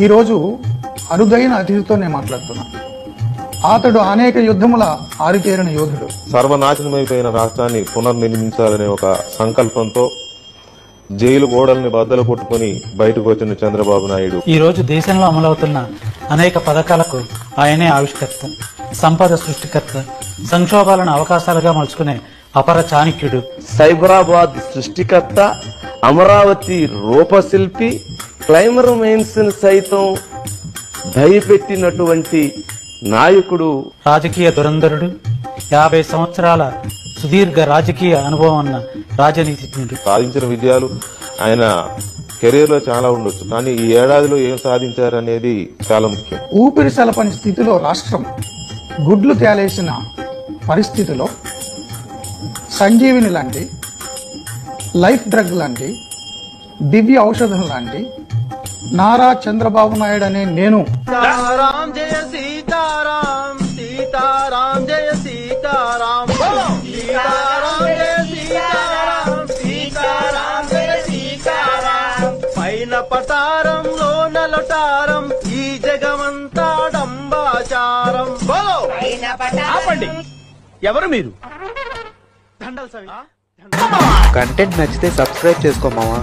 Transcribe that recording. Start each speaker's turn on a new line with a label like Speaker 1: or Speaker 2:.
Speaker 1: ఈరోజు అరుదైన అతిథితో నేను మాట్లాడుతున్నా. అతడు అనేక యుద్ధముల ఆరితేరిన యోధుడు.
Speaker 2: సర్వనాశనమైపోయిన రాష్ట్రాన్ని పునర్నిర్మించాలనే ఒక సంకల్పంతో జైలు గోడల్ని బద్దలు కొట్టుకుని బయటకు వచ్చిన చంద్రబాబు నాయుడు
Speaker 3: ఈ రోజు దేశంలో అమలవుతున్న అనేక పథకాలకు ఆయనే ఆవిష్కర్త, సంపద సృష్టికర్త, సంక్షోభాలను అవకాశాలుగా మలుచుకునే అపర చాణక్యుడు,
Speaker 4: సైబరాబాద్ సృష్టికర్త, అమరావతి రూపశిల్పి, క్లైమర్ మైన్స్ సైతం భయపెట్టినటువంటి నాయకుడు,
Speaker 3: రాజకీయ దురంధరుడు, 50 సంవత్సరాల సుదీర్ఘ రాజకీయ అనుభవం ఉన్న రాజనీతిజ్ఞుడు.
Speaker 2: సాధించిన విజయాలు ఆయన కెరీర్ లో చాలా ఉండొచ్చు, కానీ ఈ ఏడాదిలో ఏం సాధించారనేది చాలా ముఖ్యం.
Speaker 1: ఊపిరి సలపని స్థితిలో రాష్ట్రం గుడ్లు తేలేసిన పరిస్థితిలో సంజీవిని లాంటి, లైఫ్ డ్రగ్ లాంటి, దివ్య ఔషధం లాంటి నారా చంద్రబాబు నాయుడు అనే నేను
Speaker 5: సీతారాం జయ సీతారాం, సీతారాం జయ సీతారాం, సీతారాం జయ సీతారాం, సీతారాం జయ సీతారాం. పైన పటారంలో నలటారం, ఈ జగమంతా డంబాచారం. ఆపండి, ఎవరు మీరు?
Speaker 6: కంటెంట్ నచ్చితే సబ్స్క్రైబ్ చేసుకో మావా.